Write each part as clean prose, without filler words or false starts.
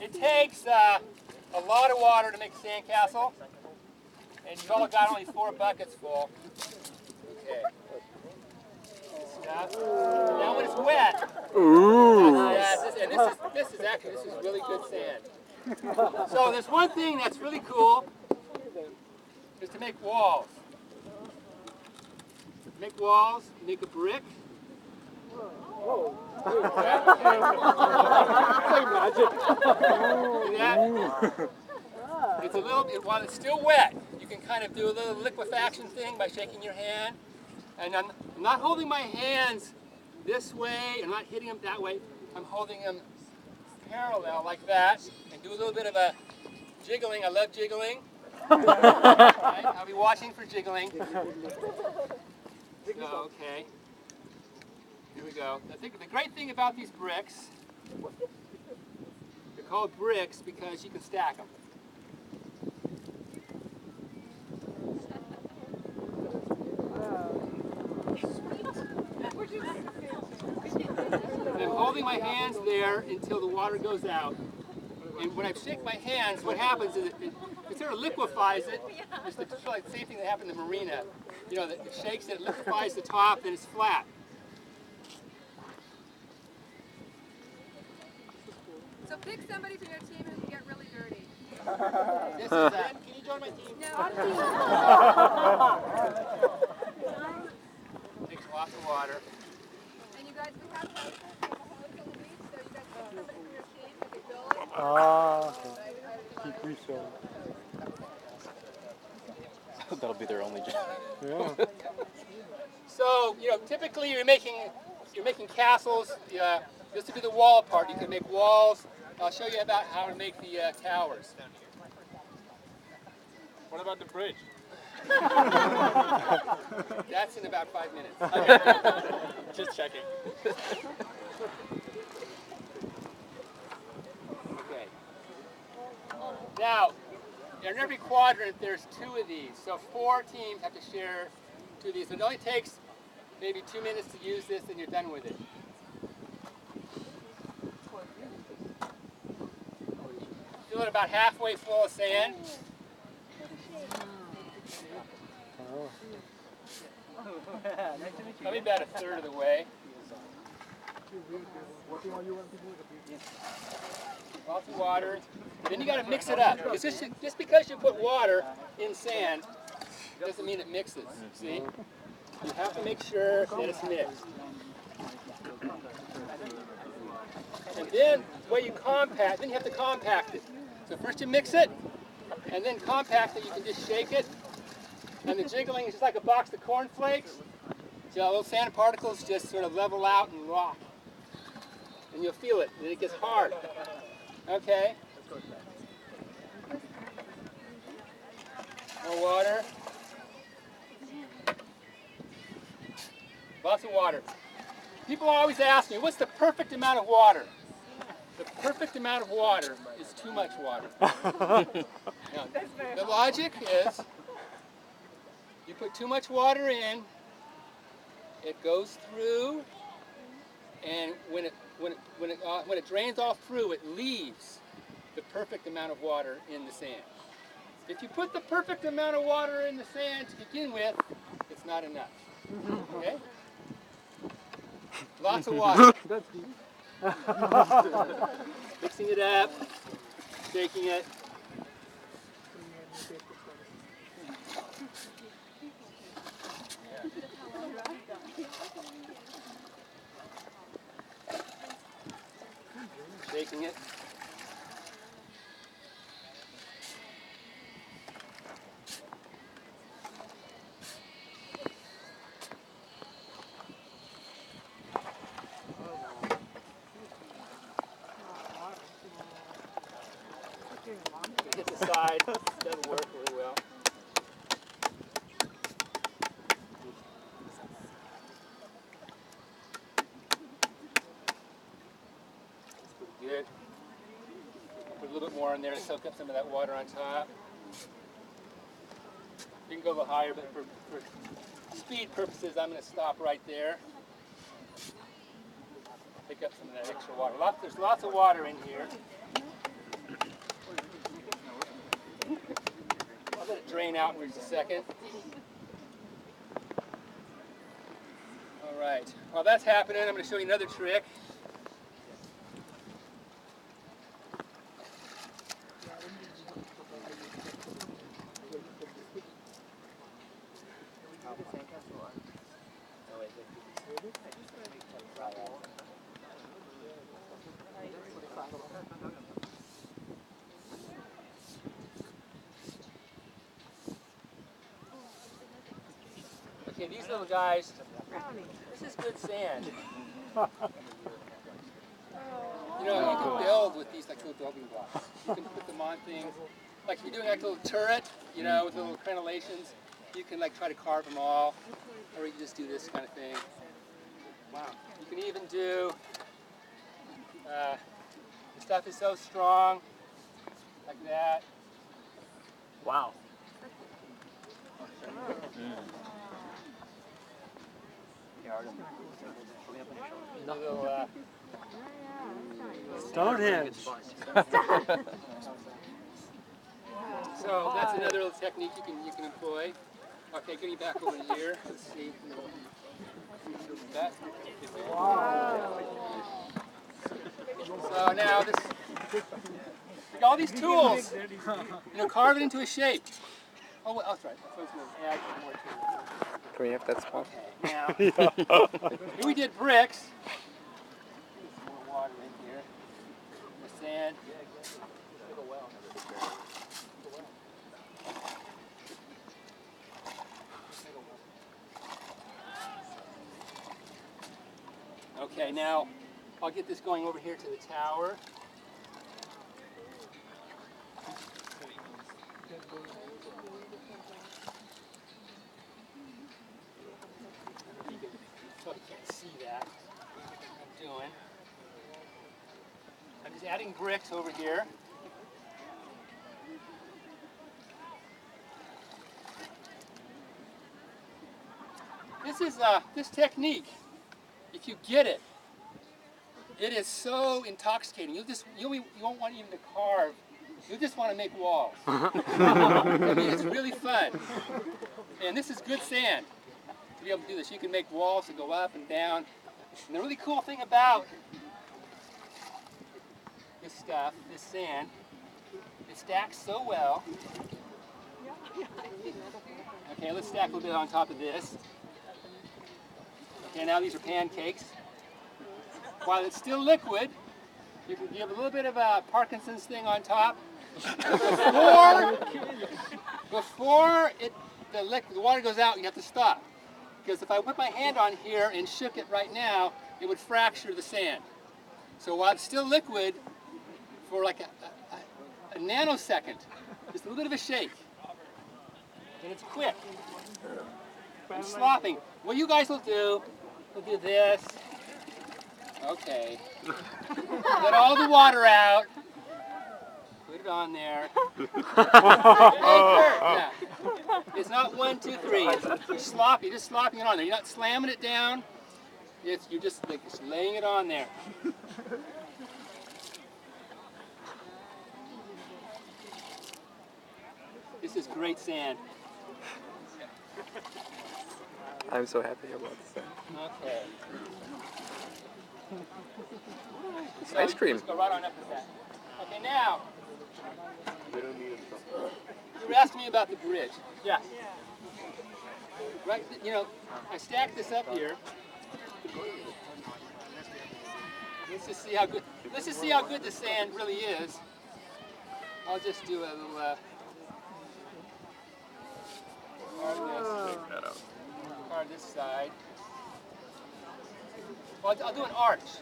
It takes a lot of water to make a sandcastle, and you've all got only 4 buckets full. Okay. Now when it's wet, this is really good sand. So there's one thing that's really cool, is to make walls. Make walls, make a brick. It's a little bit, while it's still wet, you can kind of do a little liquefaction thing by shaking your hand. And I'm not holding my hands this way, I'm not hitting them that way. I'm holding them parallel like that, and do a little bit of a jiggling. I love jiggling. Right? I'll be watching for jiggling. So, okay. Here we go. I think the great thing about these bricks, they're called bricks because you can stack them. And I'm holding my hands there until the water goes out. And when I shake my hands, what happens is it sort of liquefies it. It's the same thing that happened in the marina. You know, it shakes it, liquefies the top, and it's flat. So pick somebody from your team who can get really dirty. This is can you join my team? No. Takes lots of water. And you guys, we have houses on the beach, so you guys pick somebody from your team who can build it. Keep reselling. That'll be their only job. Yeah. So, you know, typically you're making castles. This would be the wall part. You can make walls. I'll show you about how to make the towers. What about the bridge? That's in about 5 minutes. Okay. Just checking. Okay. Now, in every quadrant, there's 2 of these. So 4 teams have to share 2 of these. So it only takes maybe 2 minutes to use this, and you're done with it. Fill it about halfway full of sand. Probably about a third of the way. Lots of water. Then you got to mix it up. It's just because you put water in sand doesn't mean it mixes. See? You have to make sure that it's mixed. And then the way you compact, then you have to compact it. So first you mix it, and then compact it. You can just shake it. And the jiggling is just like a box of cornflakes. So little sand particles just sort of level out and rock. And you'll feel it, and it gets hard. Okay. More water. Lots of water. People always ask me, what's the perfect amount of water? The perfect amount of water is too much water. Now, the logic is, you put too much water in, it goes through, and when it drains all through, it leaves the perfect amount of water in the sand. If you put the perfect amount of water in the sand to begin with, it's not enough. Okay? Lots of water. Mixing it up, shaking it. Shaking it. Hit the side, doesn't work really well. That's pretty good. Put a little bit more in there to soak up some of that water on top. You can go a little higher, but for speed purposes, I'm going to stop right there. pick up some of that extra water. There's lots of water in here. I'll let it drain out for just a second. All right, while that's happening, I'm going to show you another trick. Okay, these little guys, this is good sand. You know, you can build with these like little building blocks. You can put them on things. Like if you're doing like a little turret, you know, with little crenellations, you can like try to carve them all. Or you can just do this kind of thing. Wow. You can even do, the stuff is so strong, like that. Wow. Little, Stonehenge. so that's another little technique you can employ. Okay, getting back over here. Let's see. That. So now this, like all these tools, you know, carve it into a shape. Oh, well, that's right. So it's going to add more to it. Can we have that spot? Okay, now here we did bricks. There's more water in here. The sand. Okay, now I'll get this going over here to the tower. So you can't see that. What I'm doing. I'm just adding bricks over here. This technique, if you get it, it is so intoxicating. You won't want even to carve. You just want to make walls. I mean, it's really fun. And this is good sand to be able to do this. You can make walls that go up and down. And the really cool thing about this stuff, this sand, it stacks so well. Okay, let's stack a little bit on top of this. Okay, now these are pancakes. While it's still liquid, you can give a little bit of a Parkinson's thing on top. Before the water goes out, you have to stop. Because if I put my hand on here and shook it right now, it would fracture the sand. So while it's still liquid, for like a nanosecond, just a little bit of a shake. And it's quick. And slopping. What you guys will do, we'll do this. Okay. Let all the water out. Put it on there. Yeah. It's not 1, 2, 3. It's sloppy. You're just slopping it on there. You're not slamming it down. You're just like just laying it on there. This is great sand. I'm so happy about this. Okay. It's ice cream. Let's go right on up with that. Okay, now. You were asking me about the bridge. Yeah. Right, you know, I stacked this up here. Let's just see how good. Let's just see how good the sand really is. I'll just do a little part of this side. Well, I'll do an arch.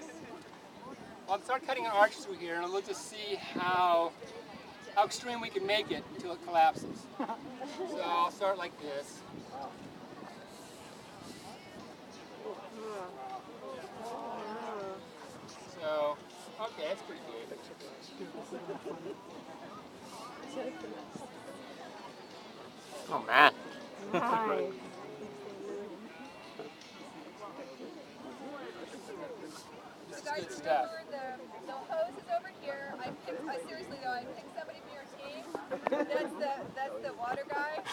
I'll start cutting an arch through here, and we'll just see how extreme we can make it until it collapses. So I'll start like this. So, okay, that's pretty good. Oh man. guys good stuff. remember the hose is over here. I seriously though, I picked somebody from your team. That's the water guy.